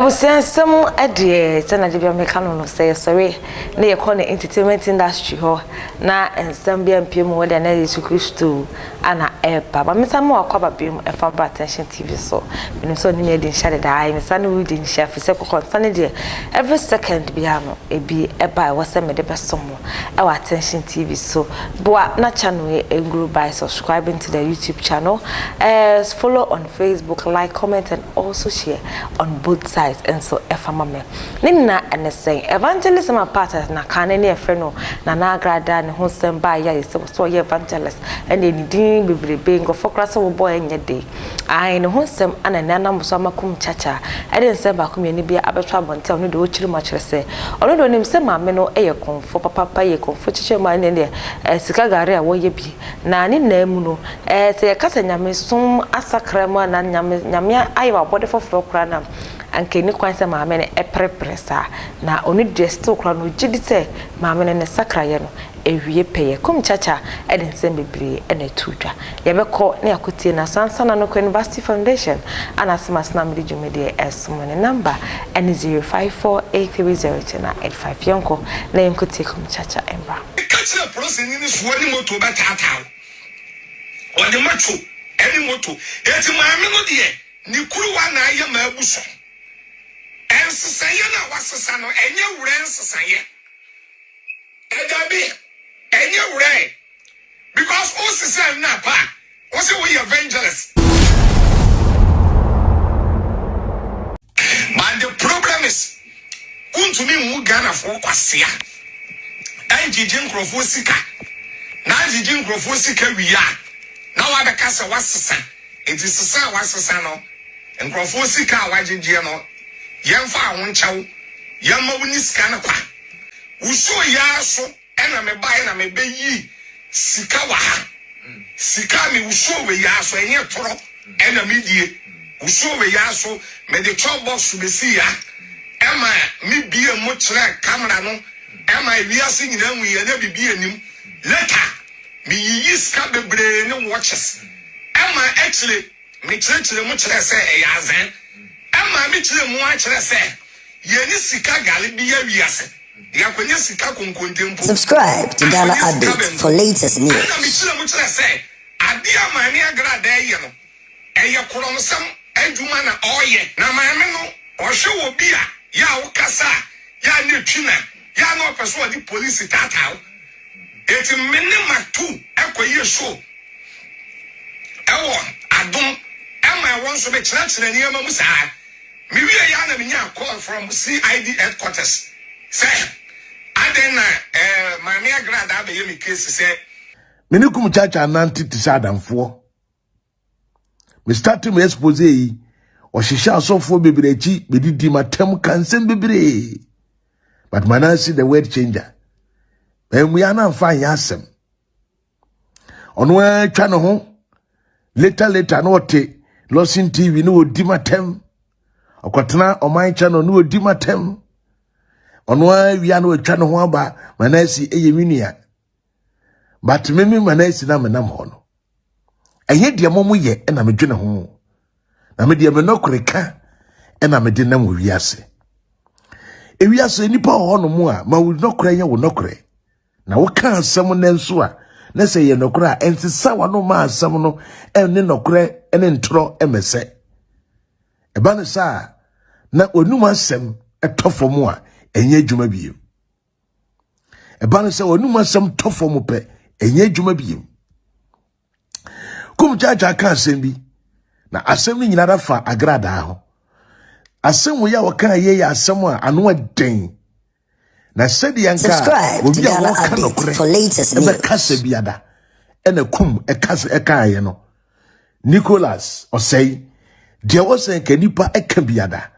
Some idea, Sana Dibia Mecano say sorry, near corner entertainment industry ho, na and Zambian Pim more than any to Christo, Anna Air Papa, Miss More cover beam a farm attention TV so, when so near the shadow die, and Sunny Woodin chef is a sunny dear. Every second biano, a be a by was some of the best someone, our attention TV so, Boa na channel and group by subscribing to the YouTube channel, as follow on Facebook, like, comment, and also share on both sides. And so efamame nina and saying evangelism apart na kane ne efreno na Agradaa ne ho sem ba ya so ye evangelist and then din bebrebe ngofo krasa wo boy enye dey ai ne ho sem ana nanam so men-Kumchacha e den sem ba komye ni bia abetwa bonte ono de o chiri ma kire se ono do nim se maame no eye konfo papa ye konfo chiche ma ne ne sika gare a wo ye bi na ni na mu no se ye kasa nyame som asakra mu na nyame ayi wa bode foforo kra na anke ni kwanse maame ne eprepresa na oni dress okra no gidi se maame ne sakraye no ewie peye Kumchacha eden sem bebre ena tudwa ye beko na yakotie na sansana no University Foundation ana semasna mede dwumede esomone number n 05483085 yonko na yankotie Kumchacha embra kacha process ni so ni moto ba tata o de macho eni moto eti maame no de ni kuruwa na aye ma abuso ensesanye na wasesa no enye wure ensesanye edabi enye wure because osese na pa wose we evangelist but the problem is untumi mu Ghana for kwasia anjije nkrofo sika na anjije nkrofo sika wiya na wa be kasa wasesa enti sesa wasesa no nkrofo sika wajije no yemfa awonchawo yemma woni sika na kwa uso ya so ena me bae na me beyi sika wa ha sika mi uso we ya so enye toro ena me die uso we ya so me de chop box be si ya ema mi bie mo kire camera no ema wiase nyina wu ye na bibie nim later mi yi sika bebre ne watches ema actually me kire mo kire se e ya zen ama mi chire mu a chire se ye ni sika gale bi ya wiase ya kwenya sika konkontempo. Subscribe to Ghana Update for latest news. Ama mi chire mu chire se ade ama ni Agradaa ye no eye koronsam adwuma na oye na maame no ohwe wo bi a ya wo kasa ya ne twina ya no person di police tata eti mene mach0 ekoye show ewo adom ama won so be chire ni ama musa me we ya na me nya call from CID headquarters say adena maame Agradaa be ye me case say men-Kumchacha nanti tisadamfo me start me expose yi o hihya asofo beberechi bedidi matem kansem bebere but manasi the word changer emu ya na mfa anya asem ono atwa no ho later no te Losin TV no odi matem okotena oman channel no odi matem ono awia no atwa no ho aba manasi eyeminia but memi manasi na menam ho no enye de momo ye na medwene ho na me de me nokoreka na me de nam wiase ewiase nipa ho no mu a ma wo nokore ye wo nokore na wo kan asem na nso a na se ye nokore a ensesa wa no ma asem no enne nokore ene ntro emese eba ne sa na onum asem etofo mu a enye adwuma biem eba ne sa onum asem tofo mu pe enye adwuma biem Kumchacha kan asem bi na asem ni nyina dafa Agradaa ho asem wo ya wo kan ye ya asem a ano den na sedi yanka obi a wo kan nokore for latest news. Ebe kasa biada ena kum ekasa ekaye no Nicholas osei de wo sen ka nipa eka biada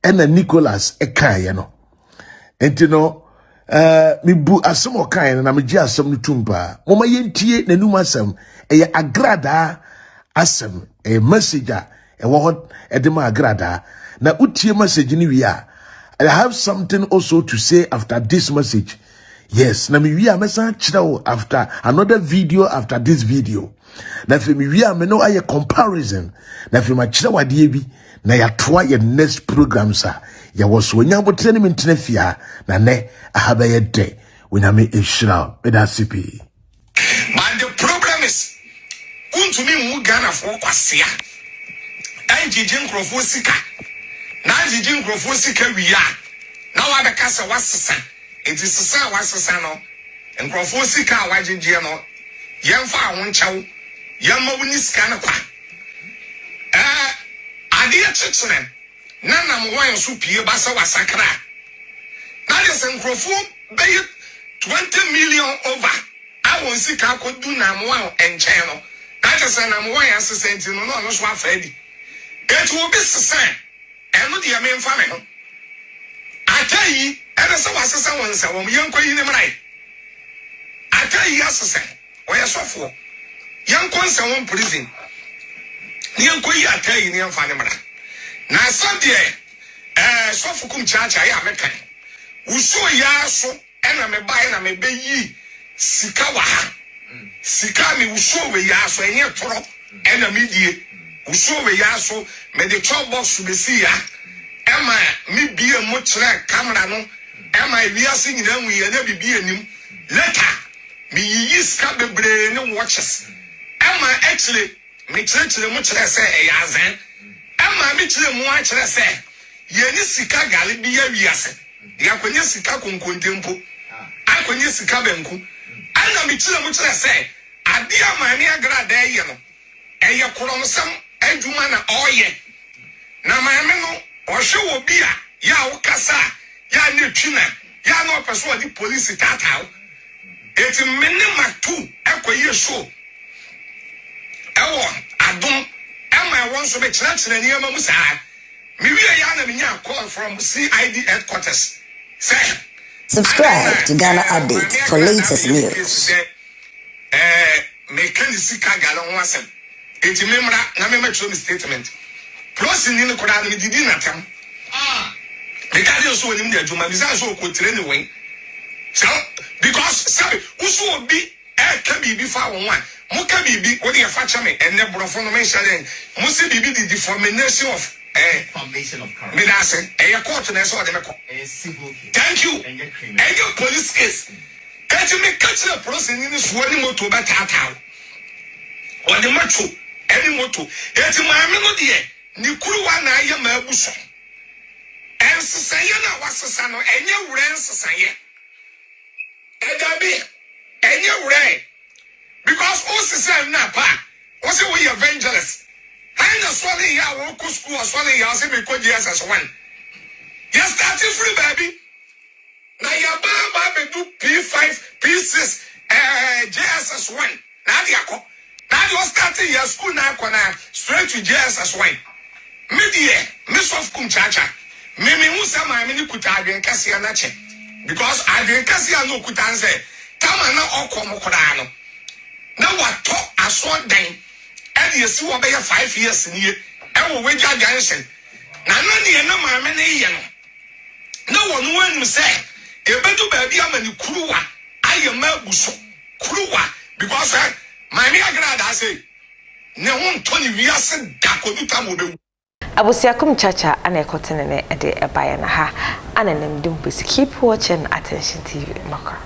ena Nicholas ekaye no enti no mi bu asem okaye na me gi asem no tumpa moma yentie nanum asem eye Agradaa asem a message e wo ho edema Agradaa na utie message ni wi a I have something also to say after this message Yes, na mi wi a mesa chira after another video after this video. Na fe mi wi a me no aye comparison. Na fe ma chira wade bi na ya toa ye next program sa. Ya woso nya botre ni mentena fia na ne ahaba ye de. We na me ehira me da sipi. But the problem is untumi mu Ghana for kwasea. Anjije nkrofo sika. Na anjije nkrofo sika wi a. Na wa be kasa wasesa. Enti sesa wasesa no. Nkrofo sika wajije no. Yemfa ahonchawo. Yemma woni sika na kwa. Ade chichene. Na na mo wan so pie basa wasakra. Na de nkrofo be 20 million over. I won't see Kako do Namuan and channel. That is an Amuan assistant, no, no, so Freddy. It will be the same. And not the main family. I tell you, and so was someone said, when young queen in the night. I tell you, assistant, where you're so for young queen, someone prison. Young queen, I tell you, young family. Now, Sunday, so for Kumchacha, I am a Uso yaso, and I'm a buy and I'm a baby. Sika waha sika mi uso we yaso enye toro ena medie uso we yaso me the chop box be see ya ema mi bie mo kire camera no ema wiase nyina wu ye na bibie nim later mi yi sika bebre ne watches ema actually mi kire mo kire se e yazen ema mi kire mo a kire se ye ni sika gali bi ya wiase ya kwenye sika konkontempo akwenye sika benku ana mi kire mu kire se ade amani Agradaa ye no eye koromsam adwuma na oye na maame no ohwe obi a ya wokasa ya ne twina ya no peso di police tataw eti menne mach0 ekoye show ewo adom ema won so be kire ne yama musa mi wi ya na nya call from CID headquarters say subscribe to Ghana Update for latest news. Mechanisika galon wasem. Eti memra na me match statement. Plus ni ko da ni didi na tam. Me ka dey so woni me adwuma bi say so ko tire ni wen. So because sabe uso obi ka bibi fa won wan. Mo ka bibi wo dey fa cha me enne brofo no me share. Mo se bibi the deformation of formation of character. Me da say court na so de me ko. Civil case. Thank you. And your police case. Can't you make catch the process in this one motor better out? Or the mach0, any motor. It's my melody. Nikuru na ya mabuso. And Sayana was a son, and your rents, Saya. And I be, and your ray. Because also say Napa, was it we evangelists? I'm not swallowing your local school or swallowing your semi years as one. You're starting free, baby. Na ya ba do P5, P6, JSS1. Na dia ko. Na you starting your school na kona straight to JSS1. Me die, Miss of Kumchacha. Me musa ma me ni kuta adwen kase na che. Because adwen kase no kuta nse. Tama na okom kora no. Na wato aso dan. E dey si wo be 5 years ni e. E wo wegya junction. Na ne na ma me ne ye no. Na wonu anu se ebedu baby amani kuruwa ayema buso kuruwa because my me Agradaa say ne won toni wiase dakoduta mo be Abusiakumchacha ana ekotene ne de ebaye na ha ana nem dum keep watching Attention TV mach0.